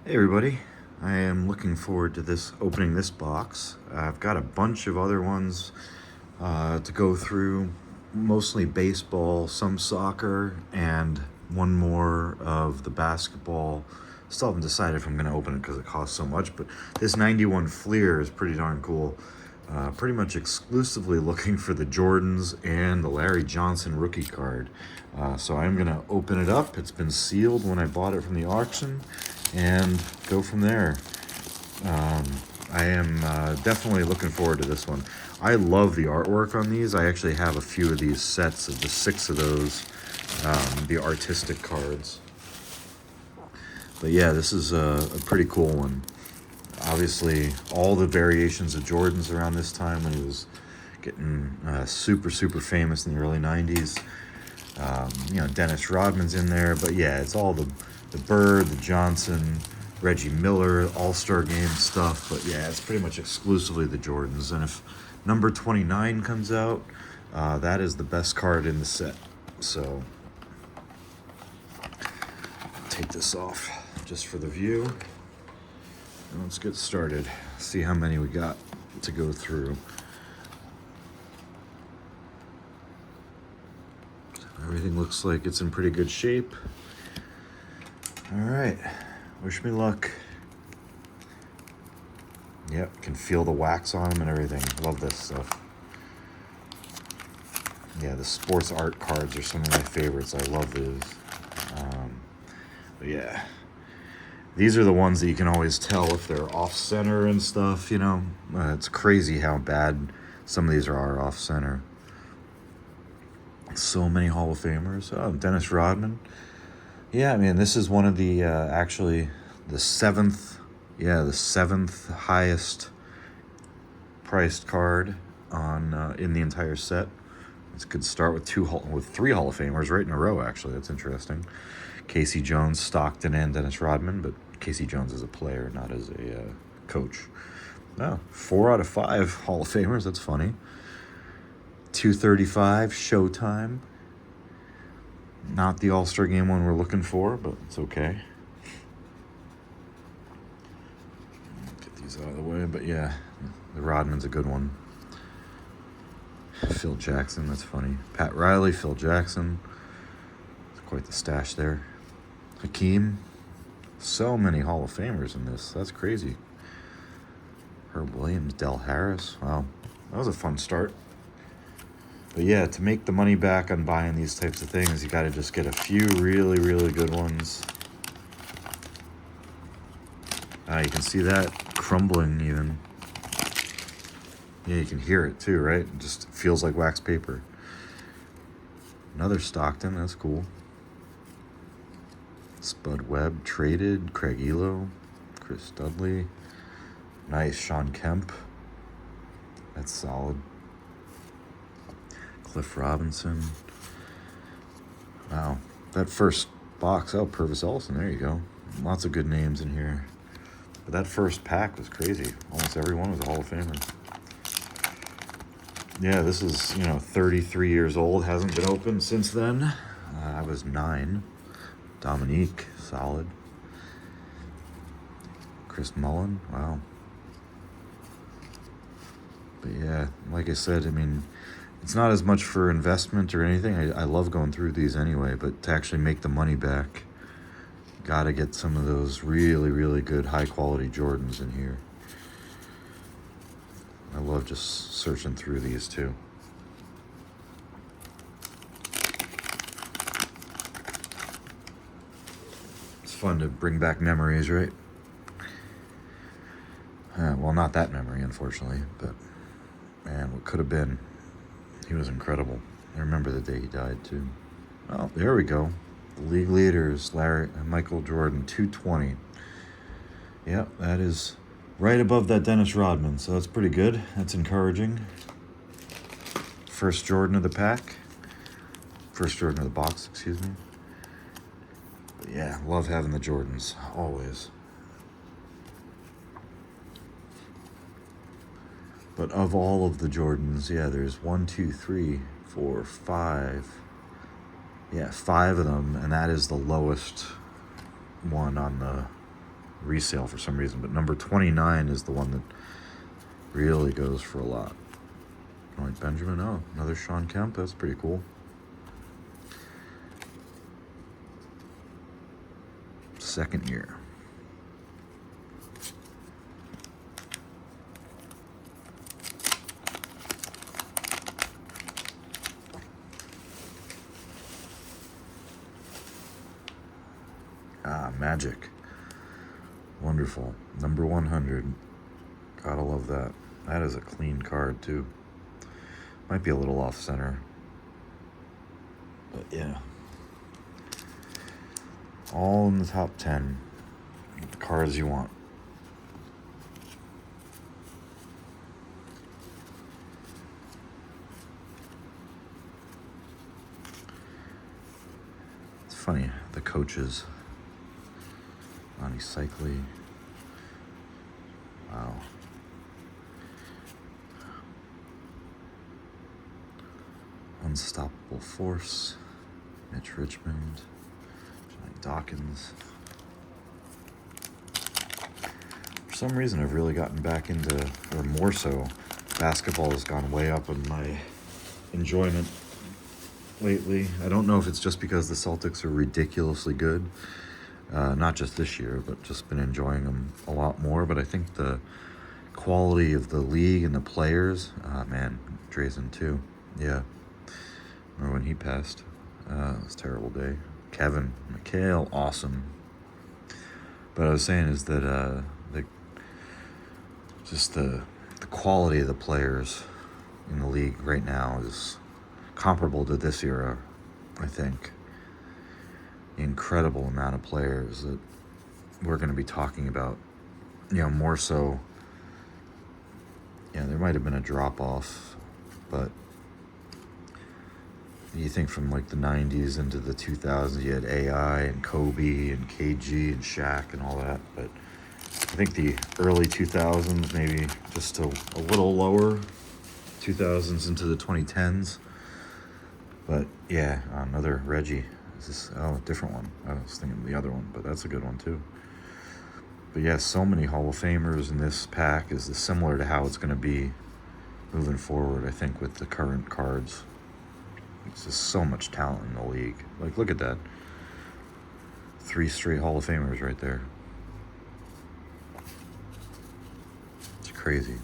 Hey everybody, I am looking forward to opening this box. I've got a bunch of other ones to go through, mostly baseball, some soccer, and one more of the basketball. Still haven't decided if I'm going to open it because it costs so much, but this 91 Fleer is pretty darn cool. Pretty much exclusively looking for the Jordans and the Larry Johnson rookie card. So I'm going to open it up. It's been sealed when I bought it from the auction, and go from there. I am definitely looking forward to this one. I love the artwork on these. I actually have a few of these sets of the 6 of those, the artistic cards. But yeah, this is a pretty cool one. Obviously, all the variations of Jordans around this time when he was getting super famous in the early 90s. Dennis Rodman's in there, but yeah, it's all the Bird, the Johnson, Reggie Miller, All-Star Game stuff. But yeah, it's pretty much exclusively the Jordans. And if number 29 comes out, that is the best card in the set. So take this off just for the view. And let's get started. See how many we got to go through. Everything looks like it's in pretty good shape. All right, wish me luck. Yep, can feel the wax on them and everything. Love this stuff. Yeah, the sports art cards are some of my favorites. I love these. But yeah, these are the ones that you can always tell if they're off-center and stuff, you know. It's crazy how bad some of these are off-center. So many Hall of Famers. Oh, Dennis Rodman. Yeah, I mean, this is one of the, actually, the seventh highest priced card on in the entire set. This could start with 3 Hall of Famers right in a row, actually. That's interesting. Casey Jones, Stockton, and Dennis Rodman, but Casey Jones as a player, not as a coach. No, 4 out of 5 Hall of Famers. That's funny. 235 Showtime. Not the All-Star Game one we're looking for, but it's okay. Get these out of the way, but yeah, the Rodman's a good one. Phil Jackson, that's funny. Pat Riley, Phil Jackson. It's quite the stash there. Hakeem. So many Hall of Famers in this. That's crazy. Herb Williams, Del Harris. Wow, that was a fun start. But yeah, to make the money back on buying these types of things, you got to just get a few really good ones. You can see that crumbling even. Yeah, you can hear it too, right? It just feels like wax paper. Another Stockton, that's cool. Spud Webb traded, Craig Elo, Chris Dudley. Nice, Sean Kemp. That's solid. Cliff Robinson. Wow, that first box. Oh, Purvis Ellison. There you go. Lots of good names in here. But that first pack was crazy. Almost everyone was a Hall of Famer. Yeah, this is 33 years old. Hasn't been opened since then. I was 9. Dominique, solid. Chris Mullin. Wow. But yeah, like I said, I mean, it's not as much for investment or anything. I love going through these anyway, but to actually make the money back, gotta get some of those really good high-quality Jordans in here. I love just searching through these too. It's fun to bring back memories, right? Well, not that memory, unfortunately, but man, what could have been. He was incredible. I remember the day he died, too. Oh, there we go. The league leaders, Michael Jordan, 220. Yep, that is right above that Dennis Rodman, so that's pretty good. That's encouraging. First Jordan of the pack. First Jordan of the box, excuse me. But yeah, love having the Jordans, always. But of all of the Jordans, yeah, there's 1, 2, 3, 4, 5. Yeah, 5 of them, and that is the lowest one on the resale for some reason, but number 29 is the one that really goes for a lot. Like Benjamin, oh, another Sean Kemp, that's pretty cool. Second year. Ah, Magic. Wonderful. Number 100. Gotta love that. That is a clean card, too. Might be a little off center. But yeah. All in the top 10. The cards you want. It's funny, the coaches. Lonnie Cycli. Wow. Unstoppable Force. Mitch Richmond. Johnny Dawkins. For some reason, I've really gotten back into, or more so, basketball has gone way up in my enjoyment lately. I don't know if it's just because the Celtics are ridiculously good. Not just this year, but just been enjoying them a lot more. But I think the quality of the league and the players, man, Drazen too. Yeah. Remember when he passed? It was a terrible day. Kevin McHale, awesome. But I was saying is that the quality of the players in the league right now is comparable to this era, I think. The incredible amount of players that we're going to be talking about, more so. Yeah, there might have been a drop-off, but you think from like the 90s into the 2000s, you had AI and Kobe and KG and Shaq and all that, but I think the early 2000s, maybe just a little lower, 2000s into the 2010s, but yeah, another Reggie. Is this, a different one. I was thinking the other one, but that's a good one too. But yeah, so many Hall of Famers in this pack is similar to how it's going to be moving forward, I think, with the current cards. It's just so much talent in the league. Like, look at that. 3 straight Hall of Famers right there. It's crazy.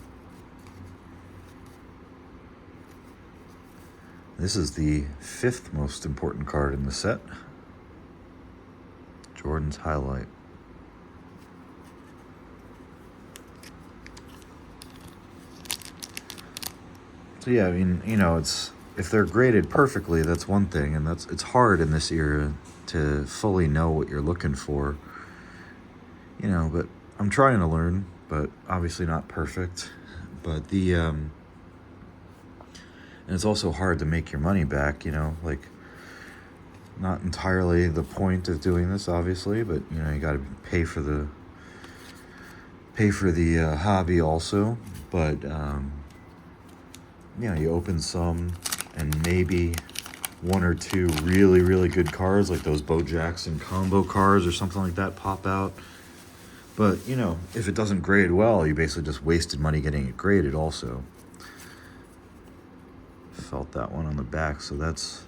This is the 5th most important card in the set. Jordan's highlight. So yeah, I mean, it's if they're graded perfectly, that's one thing, and it's hard in this era to fully know what you're looking for. But I'm trying to learn, but obviously not perfect. But and it's also hard to make your money back, like not entirely the point of doing this, obviously, but you got to pay for the hobby also. But you open some and maybe 1 or 2 really, really good cards, like those Bo Jackson combo cards or something like that, pop out. But if it doesn't grade well, you basically just wasted money getting it graded also. Felt that one on the back, so it's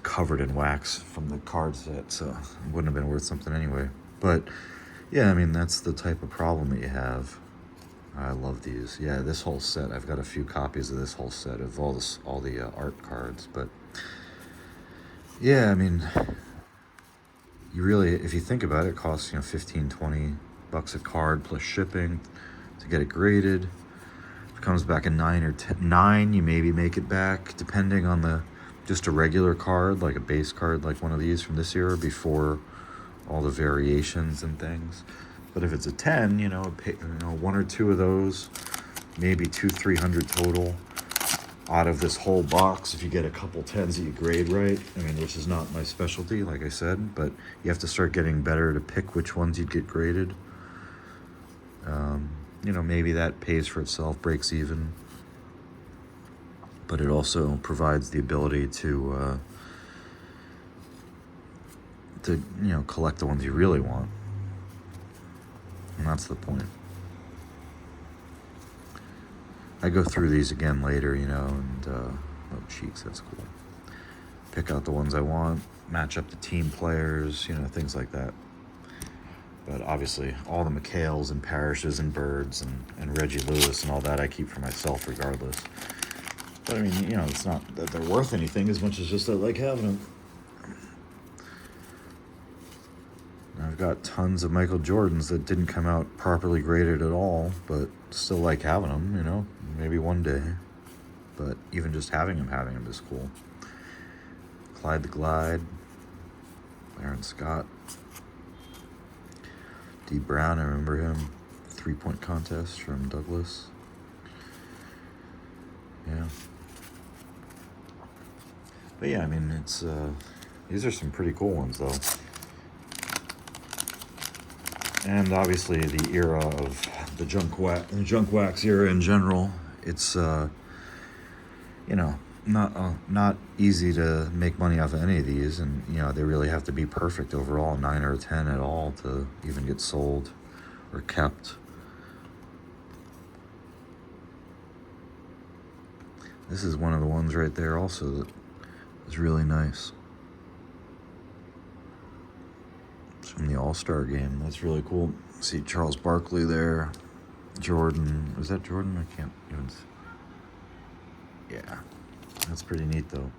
covered in wax from the card set, so it wouldn't have been worth something anyway. But yeah, I mean, that's the type of problem that you have. I love these. Yeah, this whole set, I've got a few copies of this whole set of all the art cards. But yeah, I mean, you really, if you think about it, it costs $15-20 a card plus shipping to get it graded. If it comes back a 9 or 9, you maybe make it back, depending on just a regular card, like a base card, like one of these from this era, before all the variations and things. But if it's a 10, 1 or 2 of those, maybe 200-300 total out of this whole box. If you get a couple 10s that you grade right, I mean, which is not my specialty, like I said, but you have to start getting better to pick which ones you'd get graded. Maybe that pays for itself, breaks even. But it also provides the ability to collect the ones you really want. That's the point. I go through these again later, you know, and, oh, cheeks, that's cool. Pick out the ones I want, match up the team players, you know, things like that. But obviously, all the McHales and Parishes and Birds and Reggie Lewis and all that I keep for myself regardless. But I mean, you know, it's not that they're worth anything as much as just I like having them. I've got tons of Michael Jordans that didn't come out properly graded at all, but still like having them, you know, maybe one day. But even just having them is cool. Clyde the Glide, Aaron Scott, D. Brown, I remember him. 3-point contest from Douglas. Yeah. But yeah, I mean, it's these are some pretty cool ones though. And obviously the era of the junk wax era in general, it's you know, not easy to make money off of any of these, and you know, they really have to be perfect overall, 9 or 10 at all, to even get sold or kept. This is one of the ones right there also that is really nice. It's from the All-Star game. That's really cool. See Charles Barkley there. Jordan. Was that Jordan? I can't even see. Yeah. That's pretty neat though.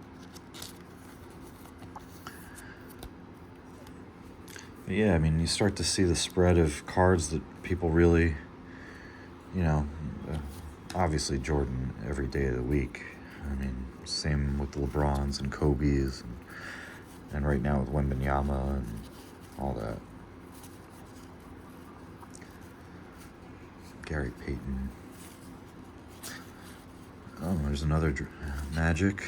But yeah, I mean, you start to see the spread of cards that people really, you know, obviously Jordan every day of the week. I mean, same with the LeBrons and Kobe's, and right now with Wembanyama and all that. Gary Payton. Oh, there's another Magic.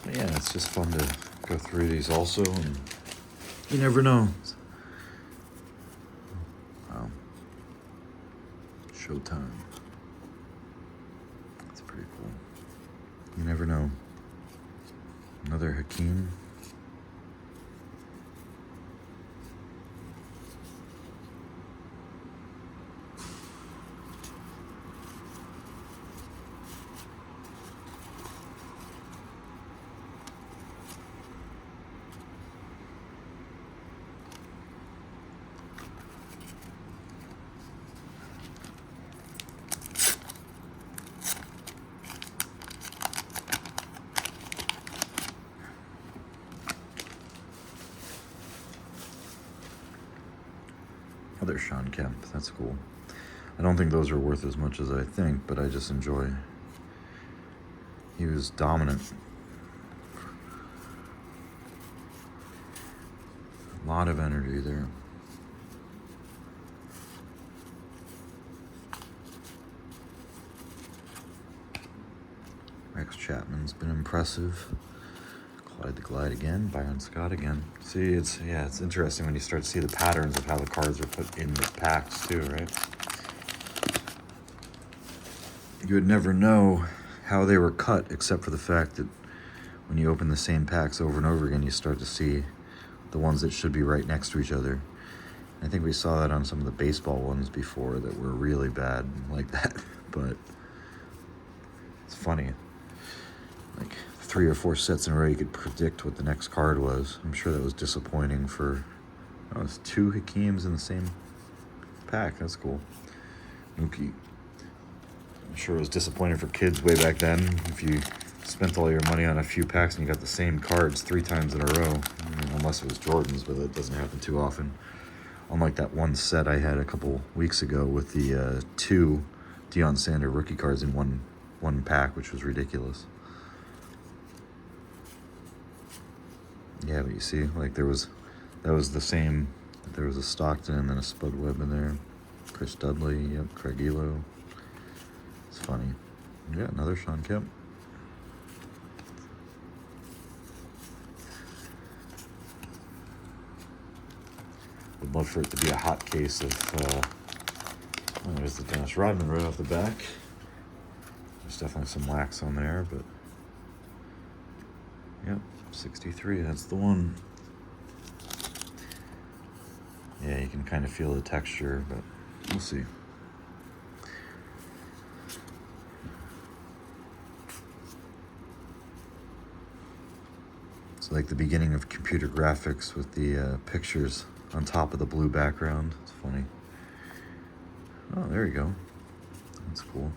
But yeah, it's just fun to go through these also, and you never know. Wow. Showtime. That's pretty cool. You never know. Another Hakeem. Other Sean Kemp, that's cool. I don't think those are worth as much as I think, but I just enjoy. He was dominant. A lot of energy there. Rex Chapman's been impressive. Clyde the Glide again, Byron Scott again. See, it's interesting when you start to see the patterns of how the cards are put in the packs too, right? You would never know how they were cut, except for the fact that when you open the same packs over and over again, you start to see the ones that should be right next to each other. I think we saw that on some of the baseball ones before that were really bad like that, but it's funny. Like 3 or 4 sets in a row, you could predict what the next card was. I'm sure that was disappointing for, oh, it's 2 Hakeems in the same pack. That's cool. Mookie. I'm sure it was disappointing for kids way back then if you spent all your money on a few packs and you got the same cards 3 times in a row. I mean, unless it was Jordan's, but that doesn't happen too often. Unlike that one set I had a couple weeks ago with the 2 Deion Sanders rookie cards in one pack, which was ridiculous. Yeah, but you see, like that was the same. There was a Stockton and then a Spud Webb in there. Chris Dudley, yep, Craig Elo. It's funny. Yeah, another Sean Kemp. Would love for it to be a hot case of, oh, there's the Dennis Rodman right off the back. There's definitely some wax on there, but Yep, 63, that's the one. Yeah, you can kind of feel the texture, but we'll see. It's like the beginning of computer graphics with the pictures on top of the blue background. It's funny. Oh, there you go. That's cool.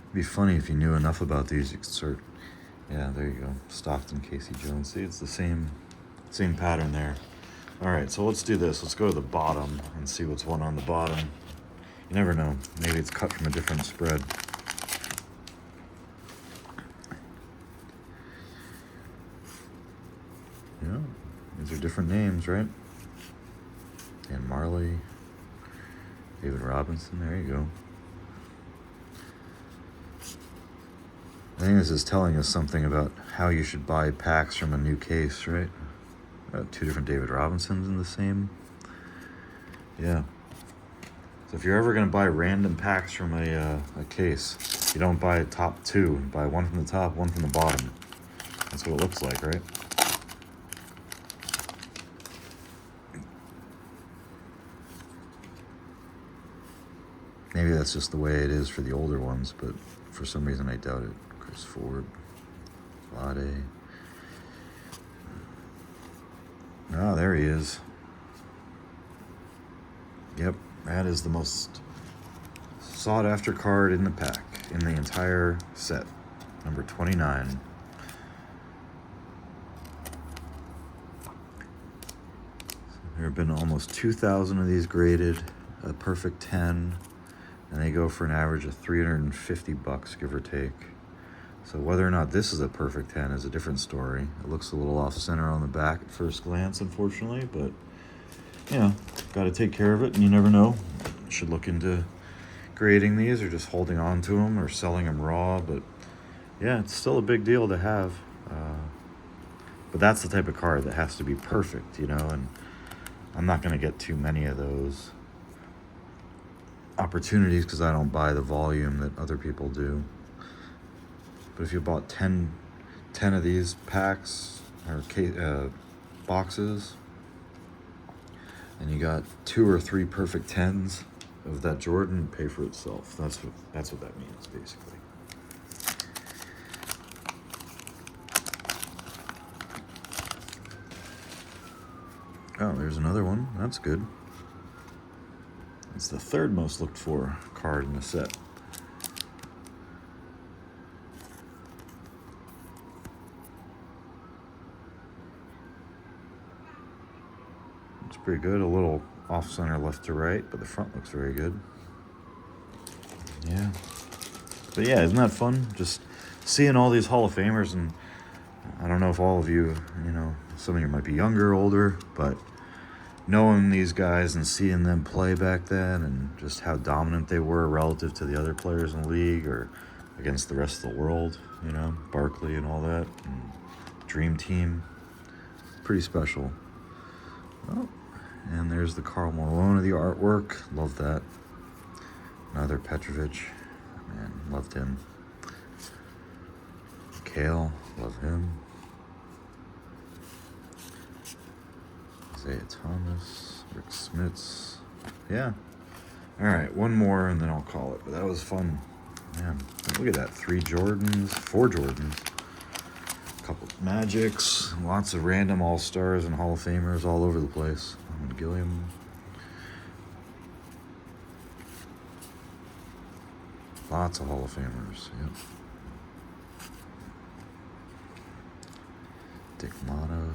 It'd be funny if you knew enough about these, you could start. Yeah, there you go. Stockton, Casey Jones. See, it's the same pattern there. All right, so let's do this. Let's go to the bottom and see what's one on the bottom. You never know. Maybe it's cut from a different spread. Yeah, these are different names, right? And Marley, David Robinson, there you go. I think this is telling us something about how you should buy packs from a new case, right? Two different David Robinsons in the same. Yeah. So if you're ever going to buy random packs from a case, you don't buy top two. You buy one from the top, one from the bottom. That's what it looks like, right? Maybe that's just the way it is for the older ones, but for some reason I doubt it. Chris Ford, Vlade. Oh, there he is. Yep, that is the most sought-after card in the pack, in the entire set. Number 29. There have been almost 2,000 of these graded, a perfect 10, and they go for an average of $350, give or take. So whether or not this is a perfect 10 is a different story. It looks a little off-center on the back at first glance, unfortunately, but, you know, got to take care of it, and you never know. Should look into grading these or just holding on to them or selling them raw, but, yeah, it's still a big deal to have. But that's the type of card that has to be perfect, you know, and I'm not going to get too many of those opportunities because I don't buy the volume that other people do. But if you bought 10 of these packs or boxes, and you got 2 or 3 perfect 10s of that Jordan, pay for itself. That's what that means, basically. Oh, there's another one. That's good. It's the third most looked for card in the set. Looks pretty good. A little off-center left to right, but the front looks very good. Yeah. But yeah, isn't that fun? Just seeing all these Hall of Famers, and I don't know if all of you, you know, some of you might be younger or older, but knowing these guys and seeing them play back then and just how dominant they were relative to the other players in the league or against the rest of the world, you know, Barkley and all that, and Dream Team, pretty special. Oh, and there's the Karl Malone of the artwork. Love that. Another Petrovic. Man, loved him. Kale, love him. Isaiah Thomas, Rick Smits. Yeah. All right, one more and then I'll call it. But that was fun. Man, look at that. 3 Jordans, 4 Jordans. A couple Magics, lots of random All-Stars and Hall of Famers all over the place. Gilliam. Lots of Hall of Famers, yep. Dick Motta.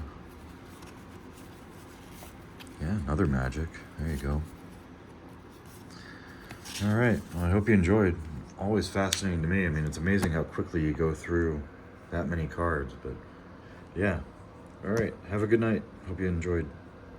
Yeah, another Magic. There you go. All right, well, I hope you enjoyed. Always fascinating to me. I mean, it's amazing how quickly you go through that many cards, but yeah. All right, have a good night. Hope you enjoyed.